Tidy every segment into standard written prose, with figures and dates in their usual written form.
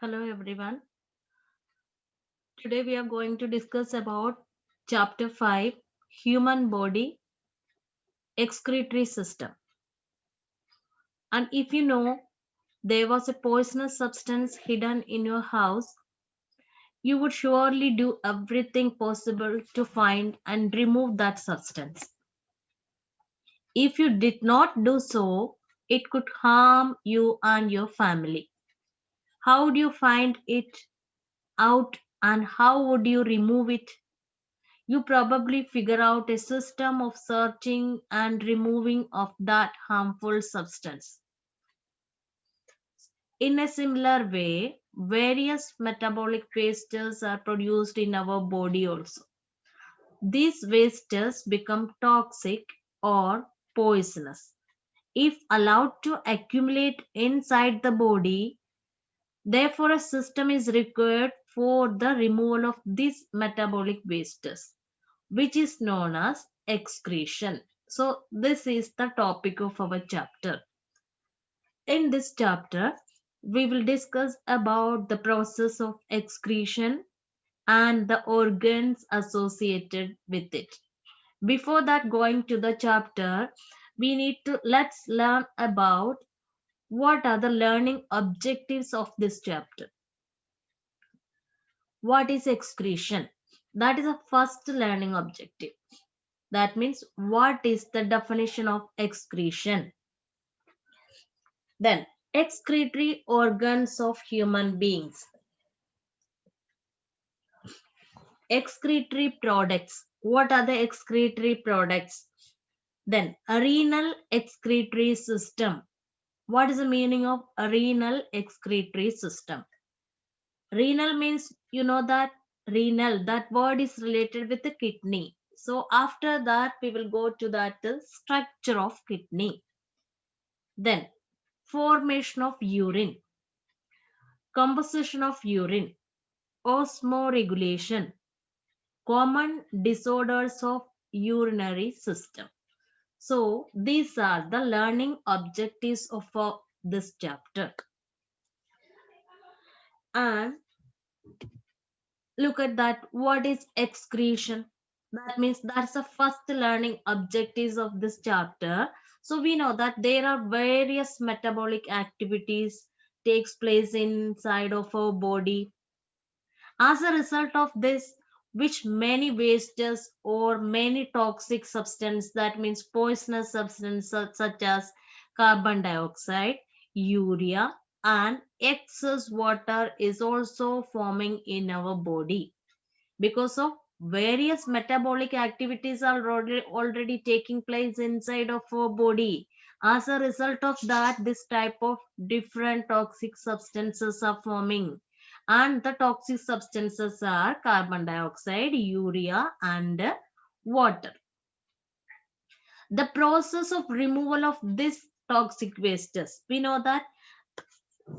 Hello everyone. Today we are going to discuss about chapter 5, human body excretory system. And if you know there was a poisonous substance hidden in your house, you would surely do everything possible to find and remove that substance. If you did not do so, it could harm you and your family. How do you find it out and how would you remove it? You probably figure out a system of searching and removing of that harmful substance. In a similar way, various metabolic wastes are produced in our body also. These wastes become toxic or poisonous. If allowed to accumulate inside the body, therefore a system is required for the removal of these metabolic wastes, which is known as excretion. So, this is the topic of our chapter. In this chapter, we will discuss about the process of excretion and the organs associated with it. Before that, going to the chapter, we need to let's learn about what are the learning objectives of this chapter. What is excretion? That is a first learning objective. That means what is the definition of excretion? Then, excretory organs of human beings. Excretory products. What are the excretory products? Then, a renal excretory system. What is the meaning of a renal excretory system? Renal means, you know that renal, that word is related with the kidney. So, after that, we will go to that structure of kidney. Then, formation of urine, composition of urine, osmoregulation, common disorders of urinary system. So these are the learning objectives of this chapter. And look at that. What is excretion? That means that's the first learning objectives of this chapter. So we know that there are various metabolic activities takes place inside of our body. As a result of this, which many wastes or many toxic substances, that means poisonous substances such as carbon dioxide, urea, and excess water is also forming in our body because of various metabolic activities are already taking place inside of our body. As a result of that, this type of different toxic substances are forming, and the toxic substances are carbon dioxide, urea, and water. The process of removal of this toxic wastes, we know that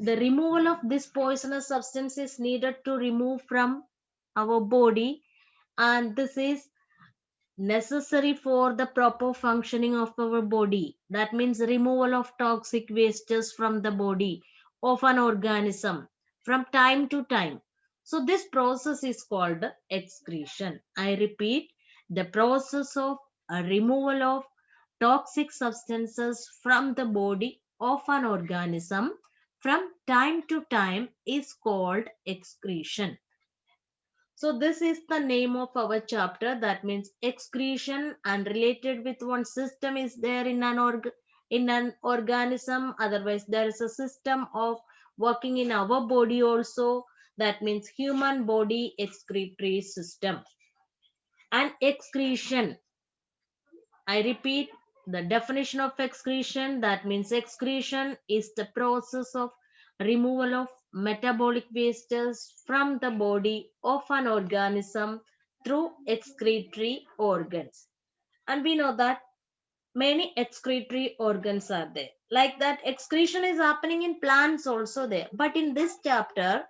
the removal of this poisonous substance is needed to remove from our body, and this is necessary for the proper functioning of our body. That means removal of toxic wastes from the body of an organism from time to time. So this process is called excretion. I repeat, the process of a removal of toxic substances from the body of an organism from time to time is called excretion. So this is the name of our chapter. That means excretion, and related with one system is there in an organism. Otherwise, there is a system of working in our body also. That means human body excretory system. And excretion, I repeat the definition of excretion. That means excretion is the process of removal of metabolic wastes from the body of an organism through excretory organs. And we know that many excretory organs are there. Like that, excretion is happening in plants also there. But in this chapter,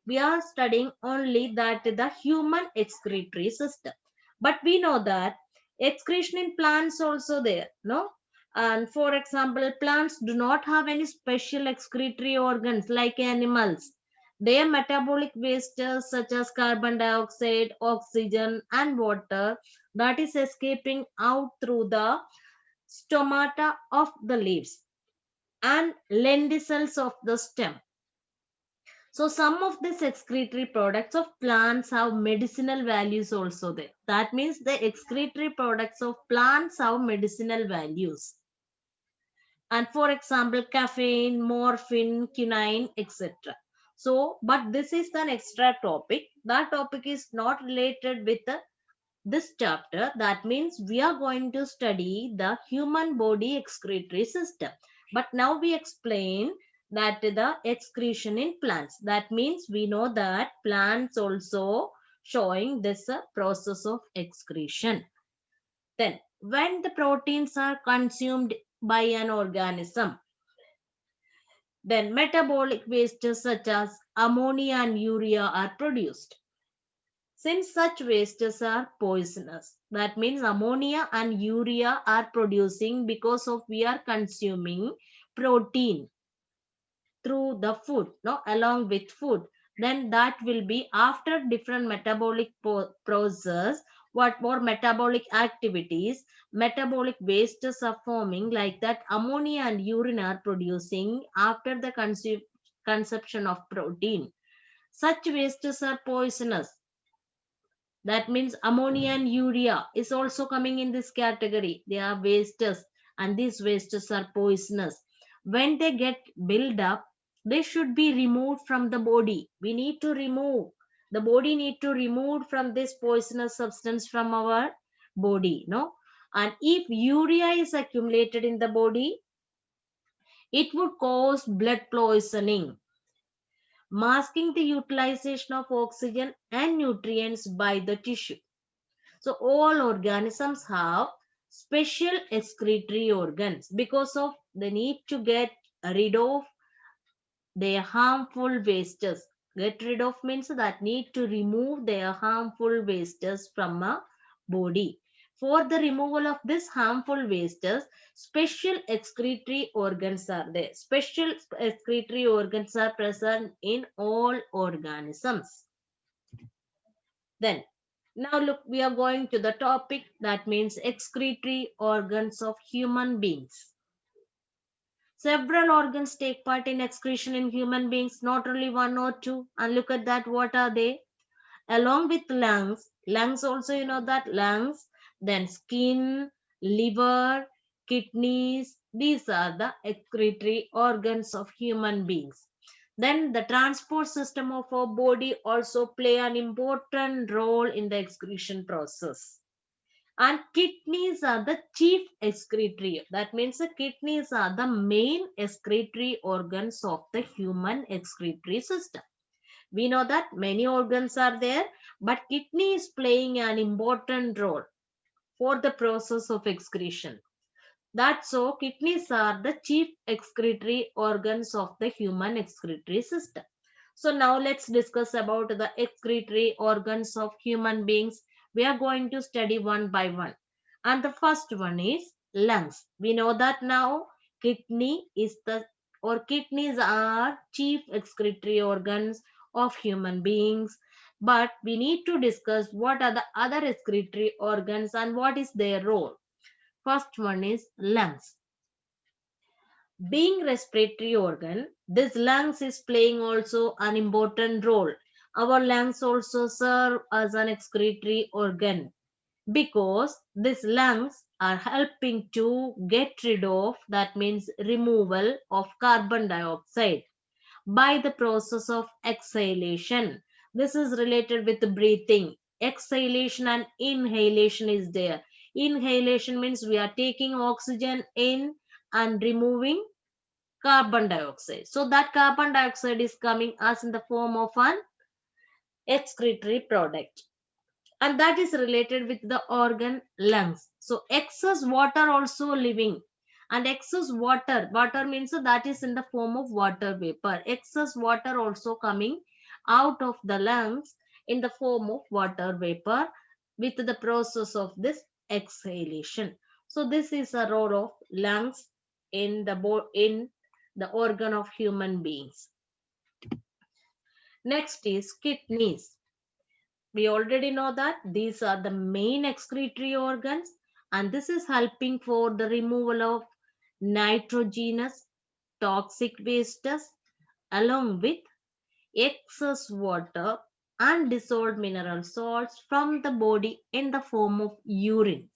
we are studying only that the human excretory system, but we know that excretion in plants also there, no? And for example, plants do not have any special excretory organs like animals. Their metabolic wastes such as carbon dioxide, oxygen, and water that is escaping out through the stomata of the leaves and lenticels of the stem. So some of these excretory products of plants have medicinal values also there. That means the excretory products of plants have medicinal values. And for example, caffeine, morphine, quinine, etc. So, but this is an extra topic. That topic is not related with this chapter. That means we are going to study the human body excretory system. But now we explain that the excretion in plants. That means we know that plants also showing this process of excretion. Then when the proteins are consumed by an organism, then metabolic wastes such as ammonia and urea are produced. Since such wastes are poisonous, that means ammonia and urea are producing because of we are consuming protein through the food, no, along with food. Then that will be after different metabolic process, what more metabolic activities, metabolic wastes are forming like that ammonia and urine are producing after the consumption of protein. Such wastes are poisonous. That means ammonia and urea is also coming in this category. They are wastes and these wastes are poisonous. When they get built up, they should be removed from the body. We need to remove, the body need to remove from this poisonous substance from our body, no? And if urea is accumulated in the body, it would cause blood poisoning, masking the utilization of oxygen and nutrients by the tissue. So all organisms have special excretory organs because of the need to get rid of their harmful wastes. Get rid of means that need to remove their harmful wastes from a body. For the removal of this harmful wastes, special excretory organs are there. Special excretory organs are present in all organisms. Then, now look, we are going to the topic that means excretory organs of human beings. Several organs take part in excretion in human beings, not only one or two. And look at that, what are they? Along with lungs, lungs also, you know that lungs, then skin, liver, kidneys, these are the excretory organs of human beings. Then the transport system of our body also play an important role in the excretion process. And kidneys are the chief excretory. That means the kidneys are the main excretory organs of the human excretory system. We know that many organs are there, but kidney is playing an important role for the process of excretion. That's so kidneys are the chief excretory organs of the human excretory system. So now let's discuss about the excretory organs of human beings. We are going to study one by one. And the first one is lungs. We know that now kidney is the or kidneys are chief excretory organs of human beings. But we need to discuss what are the other excretory organs and what is their role. First one is lungs. Being respiratory organ, this lungs is playing also an important role. Our lungs also serve as an excretory organ because these lungs are helping to get rid of, that means removal of carbon dioxide by the process of exhalation. This is related with breathing. Exhalation and inhalation is there. Inhalation means we are taking oxygen in and removing carbon dioxide. So that carbon dioxide is coming as in the form of an excretory product. And that is related with the organ lungs. So excess water also living. And excess water, water means that is in the form of water vapor. Excess water also coming out of the lungs in the form of water vapor with the process of this exhalation. So this is a role of lungs in the organ of human beings. Next is kidneys. We already know that these are the main excretory organs, and this is helping for the removal of nitrogenous toxic wastes along with excess water and dissolved mineral salts from the body in the form of urine.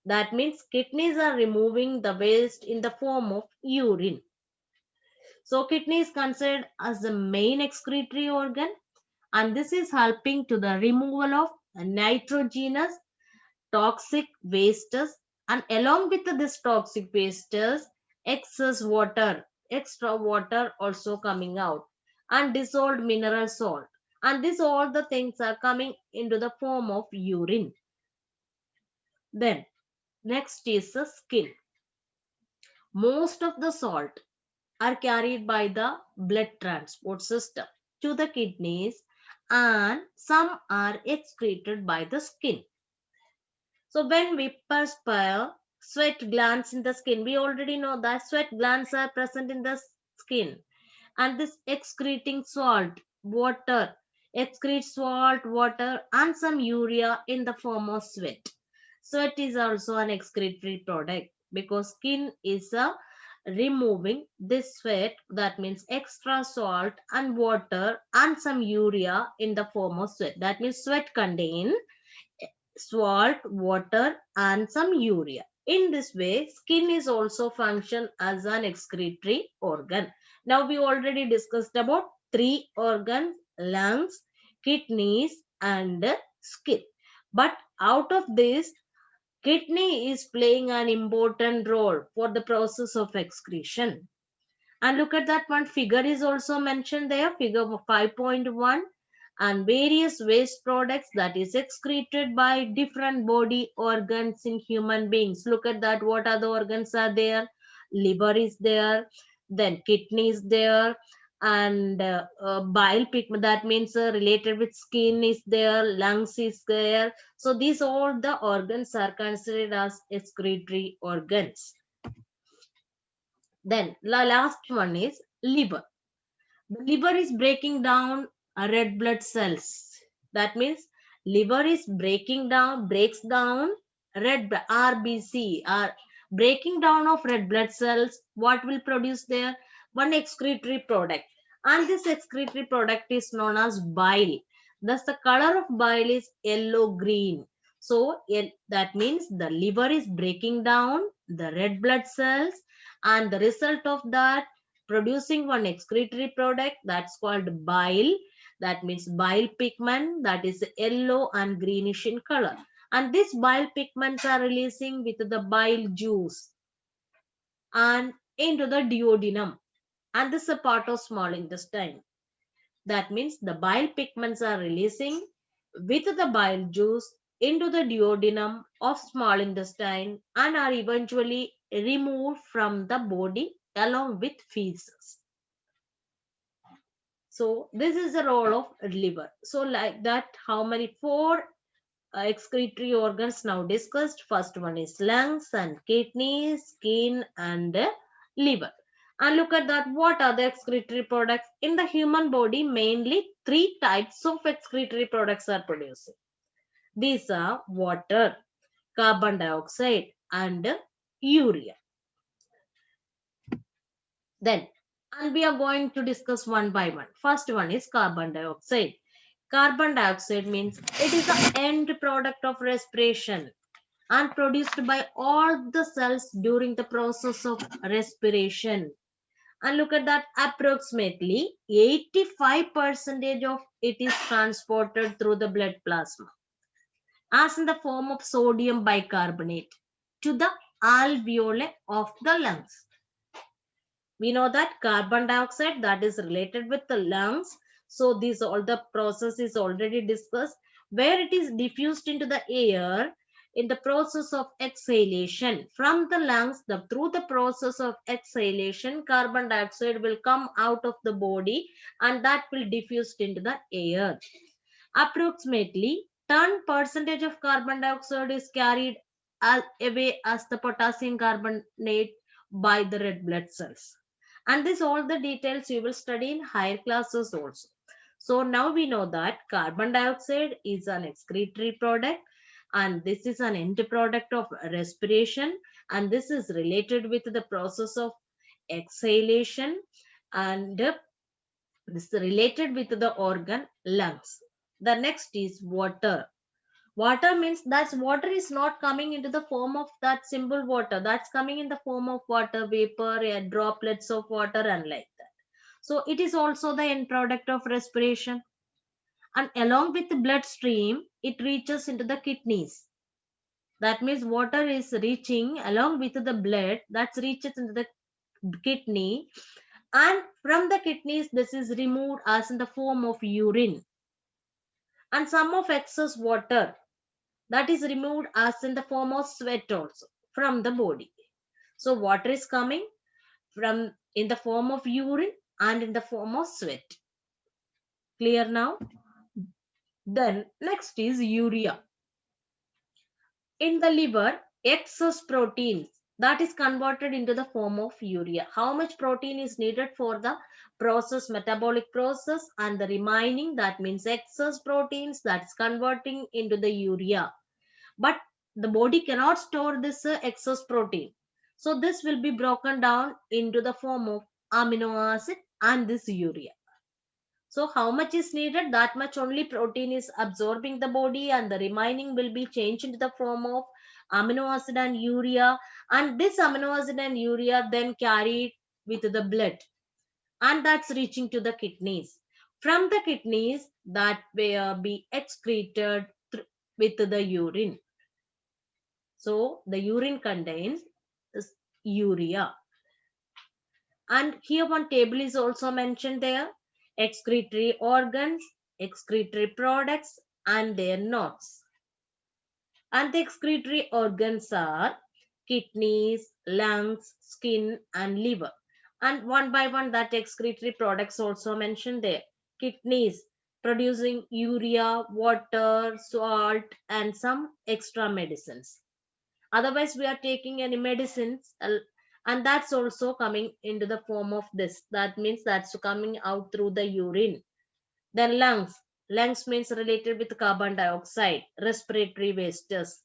That means kidneys are removing the waste in the form of urine. So kidney is considered as the main excretory organ, and this is helping to the removal of nitrogenous toxic wastes, and along with this toxic wastes, excess water, extra water also coming out, and dissolved mineral salt. And this all the things are coming into the form of urine. Then next is the skin. Most of the salt are carried by the blood transport system to the kidneys, and some are excreted by the skin. So when we perspire, sweat glands in the skin, we already know that sweat glands are present in the skin, and this excreting salt, water, excretes salt, water, and some urea in the form of sweat. Sweat is also an excretory product because skin is removing this sweat, that means extra salt and water and some urea in the form of sweat. That means sweat contain salt, water, and some urea. In this way, skin is also function as an excretory organ. Now we already discussed about three organs: lungs, kidneys, and skin. But out of this, kidney is playing an important role for the process of excretion. And look at that, one figure is also mentioned there, figure 5.1, and various waste products that is excreted by different body organs in human beings. Look at that, what other organs are there? Liver is there, then kidney is there, and bile pigment, that means related with skin is there, lungs is there. So these all the organs are considered as excretory organs. Then the last one is liver. The liver is breaking down red blood cells. That means liver is breaks down RBC, or breaking down of red blood cells. What will produce there? One excretory product. And this excretory product is known as bile. Thus the color of bile is yellow green. So that means the liver is breaking down the red blood cells, and the result of that producing one excretory product that's called bile. That means bile pigment, that is yellow and greenish in color. And these bile pigments are releasing with the bile juice and into the duodenum. And this is a part of small intestine. That means the bile pigments are releasing with the bile juice into the duodenum of small intestine and are eventually removed from the body along with feces. So this is the role of liver. So like that, how many? Four excretory organs now discussed. First one is lungs and kidneys, skin, and liver. And look at that, what are the excretory products? In the human body, mainly three types of excretory products are produced. These are water, carbon dioxide, and urea. Then, and we are going to discuss one by one. First one is carbon dioxide. Carbon dioxide means it is the end product of respiration and produced by all the cells during the process of respiration. And look at that, approximately 85% of it is transported through the blood plasma as in the form of sodium bicarbonate to the alveoli of the lungs. We know that carbon dioxide that is related with the lungs. So these all the process is already discussed, where it is diffused into the air in the process of exhalation from the lungs. Through the process of exhalation, carbon dioxide will come out of the body and that will diffuse into the air. Approximately 10% of carbon dioxide is carried away as the potassium carbonate by the red blood cells. And this all the details you will study in higher classes also. So now we know that carbon dioxide is an excretory product, and this is an end product of respiration, and this is related with the process of exhalation, and this is related with the organ lungs. The next is water. Water means that water is not coming into the form of that simple water. That's coming in the form of water vapor, droplets of water, and like that. So it is also the end product of respiration. And along with the bloodstream, it reaches into the kidneys. That means water is reaching along with the blood that reaches into the kidney. And from the kidneys, this is removed as in the form of urine. And some of excess water that is removed as in the form of sweat also from the body. So water is coming from in the form of urine and in the form of sweat. Clear now? Then next is urea. In the liver, excess proteins that is converted into the form of urea. How much protein is needed for the process, metabolic process, and the remaining, that means excess proteins, that's converting into the urea. But the body cannot store this excess protein, so this will be broken down into the form of amino acid and this urea. So how much is needed, that much only protein is absorbing the body, and the remaining will be changed into the form of amino acid and urea, and this amino acid and urea then carried with the blood, and that's reaching to the kidneys. From the kidneys, that will be excreted with the urine. So the urine contains this urea. And here one table is also mentioned there. Excretory organs, excretory products, and their nodes. And the excretory organs are kidneys, lungs, skin, and liver. And one by one that excretory products also mentioned there. Kidneys producing urea, water, salt, and some extra medicines. Otherwise we are taking any medicines, and that's also coming into the form of this. That means that's coming out through the urine. Then lungs means related with carbon dioxide, respiratory wastes,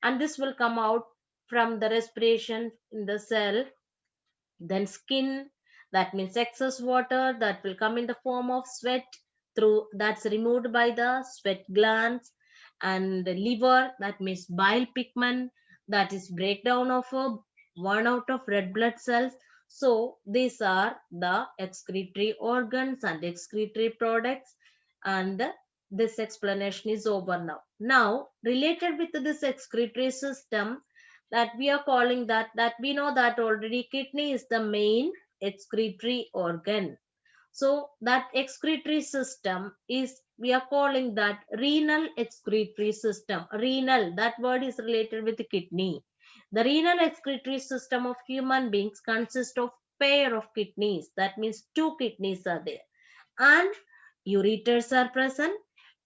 and this will come out from the respiration in the cell. Then skin, that means excess water that will come in the form of sweat, through that's removed by the sweat glands. And the liver, that means bile pigment, that is breakdown of one out of red blood cells. So these are the excretory organs and excretory products, and this explanation is over now. Now related with this excretory system, that we are calling that we know that already kidney is the main excretory organ. So that excretory system is, we are calling that renal excretory system. Renal, that word is related with the kidney. The renal excretory system of human beings consists of pair of kidneys. That means two kidneys are there, and ureters are present,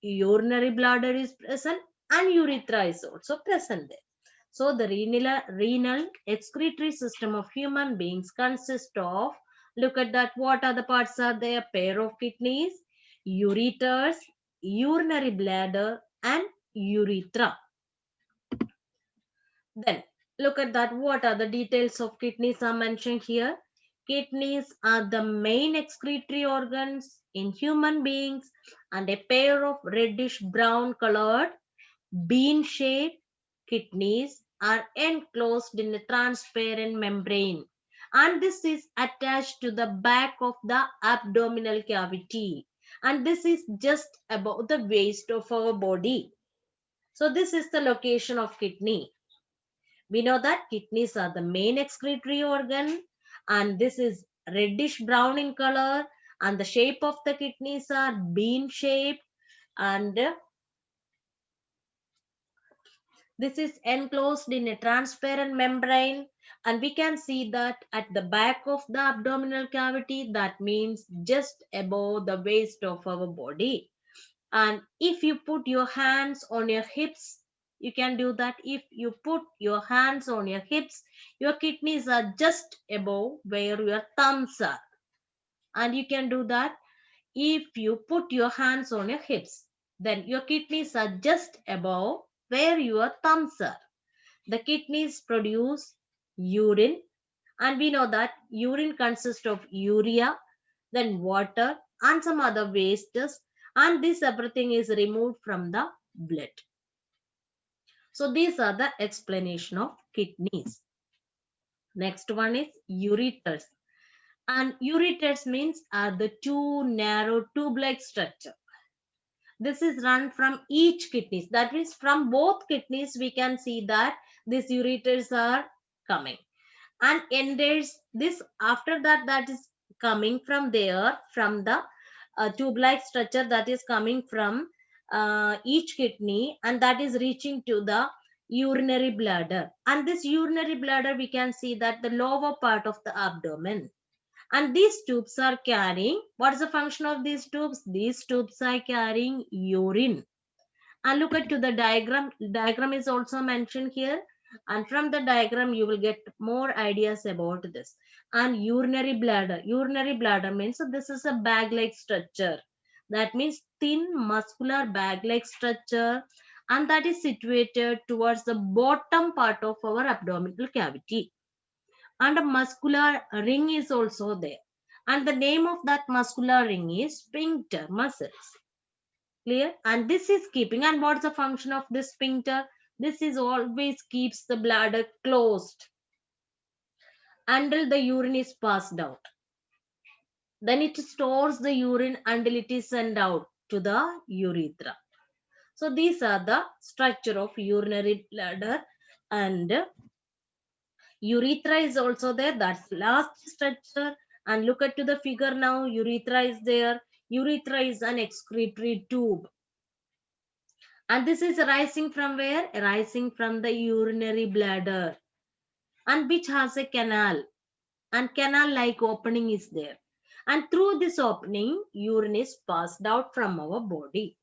urinary bladder is present, and urethra is also present there. So the renal excretory system of human beings consists of, look at that, what are the parts are there? Pair of kidneys, ureters, urinary bladder, and urethra. Then look at that, what are the details of kidneys are mentioned here. Kidneys are the main excretory organs in human beings, and a pair of reddish brown colored bean shaped kidneys are enclosed in a transparent membrane, and this is attached to the back of the abdominal cavity, and this is just above the waist of our body. So this is the location of kidney. We know that kidneys are the main excretory organ, and this is reddish brown in color, and the shape of the kidneys are bean shaped, and this is enclosed in a transparent membrane, and we can see that at the back of the abdominal cavity, that means just above the waist of our body. And if you put your hands on your hips, you can do that. If you put your hands on your hips, your kidneys are just above where your thumbs are, and you can do that. if you put your hands on your hips, then your kidneys are just above where your thumbs are. The kidneys produce urine, and we know that urine consists of urea, then water, and some other wastes, and this everything is removed from the blood. So these are the explanation of kidneys. Next one is ureters. And ureters means are the two narrow tube-like structure. This is run from each kidneys. That means from both kidneys we can see that these ureters are coming. And enters this, after that, that is coming from there, from the tube-like structure that is coming from each kidney, and that is reaching to the urinary bladder. And this urinary bladder, we can see that the lower part of the abdomen. And these tubes are carrying, what is the function of these tubes? These tubes are carrying urine. And look at to the diagram. Diagram is also mentioned here. And from the diagram, you will get more ideas about this. And urinary bladder. Urinary bladder means, so this is a bag-like structure. That means thin muscular bag-like structure. And that is situated towards the bottom part of our abdominal cavity. And a muscular ring is also there. And the name of that muscular ring is sphincter muscles. Clear? And this is keeping, and what's the function of this sphincter? This is always keeps the bladder closed until the urine is passed out. Then it stores the urine until it is sent out to the urethra. So these are the structure of urinary bladder, and urethra is also there. That's last structure. And look at to the figure now. Urethra is there. Urethra is an excretory tube. And this is arising from where? Arising from the urinary bladder, and which has a canal, and canal like opening is there. And through this opening, urine is passed out from our body.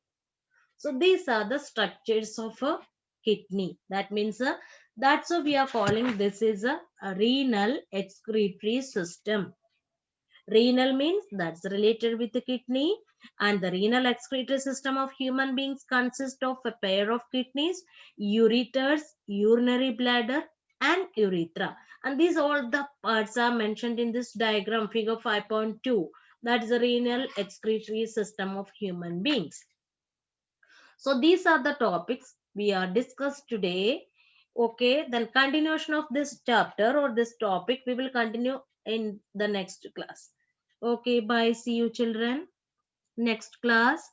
So these are the structures of a kidney. That means that's what we are calling this is a renal excretory system. Renal means that's related with the kidney, and the renal excretory system of human beings consists of a pair of kidneys, ureters, urinary bladder, and urethra. And these all the parts are mentioned in this diagram, figure 5.2. That is the renal excretory system of human beings. So these are the topics we are discussed today. Okay, then continuation of this chapter or this topic we will continue in the next class. Okay, bye. See you, children. Next class.